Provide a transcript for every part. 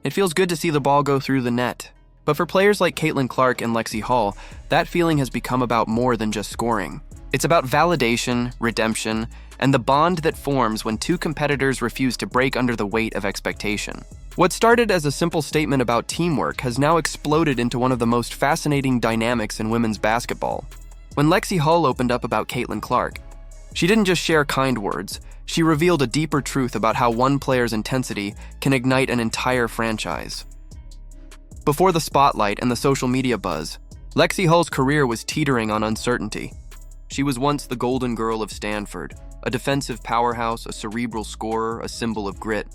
It feels good to see the ball go through the net. But for players like Caitlin Clark and Lexi Hull, that feeling has become about more than just scoring. It's about validation, redemption, and the bond that forms when two competitors refuse to break under the weight of expectation. What started as a simple statement about teamwork has now exploded into one of the most fascinating dynamics in women's basketball. When Lexi Hull opened up about Caitlin Clark, she didn't just share kind words, she revealed a deeper truth about how one player's intensity can ignite an entire franchise. Before the spotlight and the social media buzz, Lexi Hull's career was teetering on uncertainty. She was once the golden girl of Stanford, a defensive powerhouse, a cerebral scorer, a symbol of grit.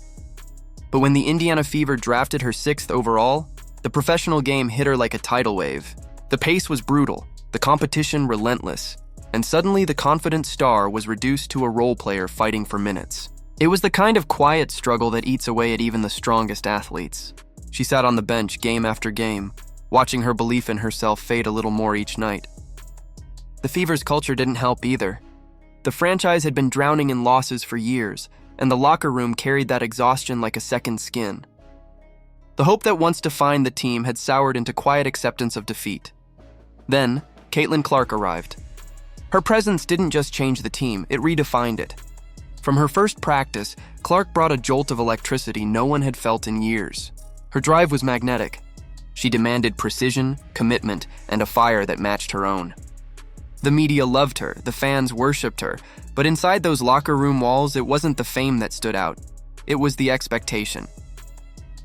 But when the Indiana Fever drafted her 6th overall, the professional game hit her like a tidal wave. The pace was brutal, the competition relentless, and suddenly the confident star was reduced to a role player fighting for minutes. It was the kind of quiet struggle that eats away at even the strongest athletes. She sat on the bench game after game, watching her belief in herself fade a little more each night. The Fever's culture didn't help either. The franchise had been drowning in losses for years, and the locker room carried that exhaustion like a second skin. The hope that once defined the team had soured into quiet acceptance of defeat. Then, Caitlin Clark arrived. Her presence didn't just change the team, it redefined it. From her first practice, Clark brought a jolt of electricity no one had felt in years. Her drive was magnetic. She demanded precision, commitment, and a fire that matched her own. The media loved her, the fans worshipped her, but inside those locker room walls, it wasn't the fame that stood out. It was the expectation.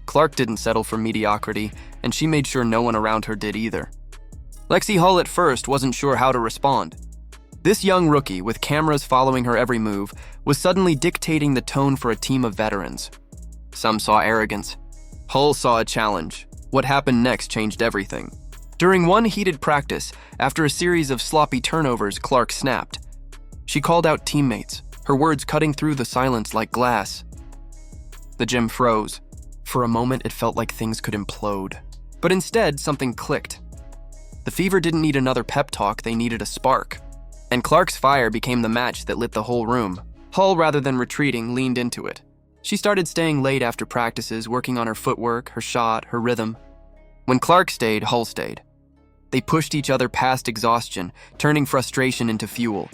Clark didn't settle for mediocrity, and she made sure no one around her did either. Lexi Hull at first wasn't sure how to respond. This young rookie, with cameras following her every move, was suddenly dictating the tone for a team of veterans. Some saw arrogance. Hull saw a challenge. What happened next changed everything. During one heated practice, after a series of sloppy turnovers, Clark snapped. She called out teammates, her words cutting through the silence like glass. The gym froze. For a moment, it felt like things could implode. But instead, something clicked. The Fever didn't need another pep talk, they needed a spark. And Clark's fire became the match that lit the whole room. Hull, rather than retreating, leaned into it. She started staying late after practices, working on her footwork, her shot, her rhythm. When Clark stayed, Hull stayed. They pushed each other past exhaustion, turning frustration into fuel.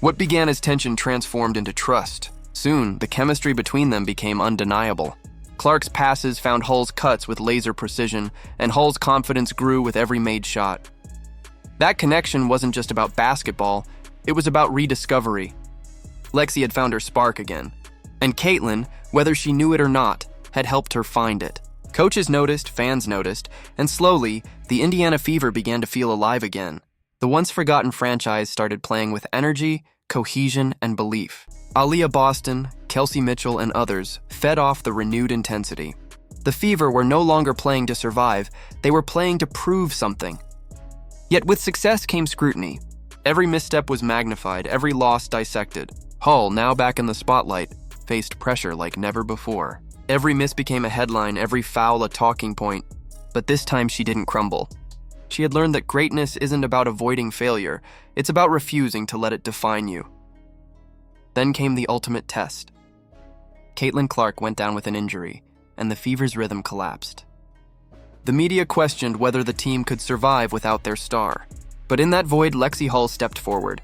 What began as tension transformed into trust. Soon, the chemistry between them became undeniable. Clark's passes found Hull's cuts with laser precision, and Hull's confidence grew with every made shot. That connection wasn't just about basketball, it was about rediscovery. Lexi had found her spark again, and Caitlin, whether she knew it or not, had helped her find it. Coaches noticed, fans noticed, and slowly, the Indiana Fever began to feel alive again. The once-forgotten franchise started playing with energy, cohesion, and belief. Aaliyah Boston, Kelsey Mitchell, and others fed off the renewed intensity. The Fever were no longer playing to survive, they were playing to prove something. Yet with success came scrutiny. Every misstep was magnified, every loss dissected. Hull, now back in the spotlight, faced pressure like never before. Every miss became a headline, every foul a talking point. But this time she didn't crumble. She had learned that greatness isn't about avoiding failure, it's about refusing to let it define you. Then came the ultimate test. Caitlin Clark went down with an injury, and the Fever's rhythm collapsed. The media questioned whether the team could survive without their star. But in that void, Lexi Hull stepped forward.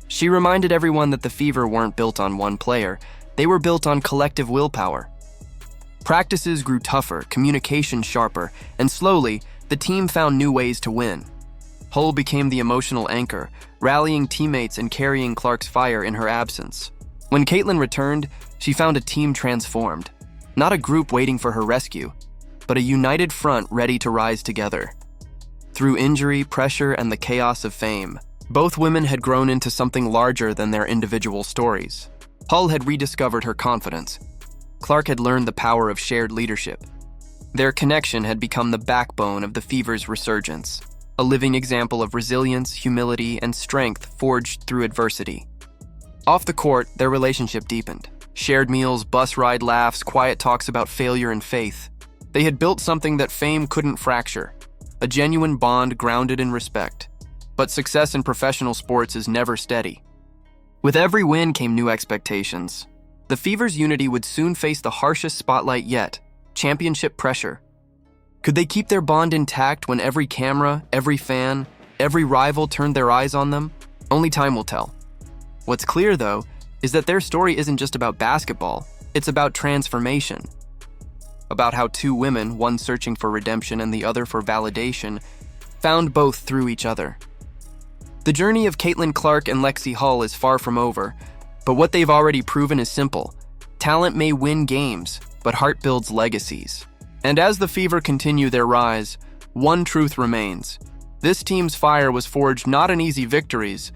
She reminded everyone that the Fever weren't built on one player, they were built on collective willpower. Practices grew tougher, communication sharper, and slowly, the team found new ways to win. Hull became the emotional anchor, rallying teammates and carrying Clark's fire in her absence. When Caitlin returned, she found a team transformed. Not a group waiting for her rescue, but a united front ready to rise together. Through injury, pressure, and the chaos of fame, both women had grown into something larger than their individual stories. Hull had rediscovered her confidence. Clark had learned the power of shared leadership. Their connection had become the backbone of the Fever's resurgence, a living example of resilience, humility, and strength forged through adversity. Off the court, their relationship deepened. Shared meals, bus ride laughs, quiet talks about failure and faith. They had built something that fame couldn't fracture, a genuine bond grounded in respect. But success in professional sports is never steady. With every win came new expectations. The Fever's unity would soon face the harshest spotlight yet, championship pressure. Could they keep their bond intact when every camera, every fan, every rival turned their eyes on them? Only time will tell. What's clear, though, is that their story isn't just about basketball, it's about transformation. About how two women, one searching for redemption and the other for validation, found both through each other. The journey of Caitlin Clark and Lexi Hull is far from over, but what they've already proven is simple. Talent may win games, but heart builds legacies. And as the Fever continue their rise, one truth remains. This team's fire was forged not in easy victories,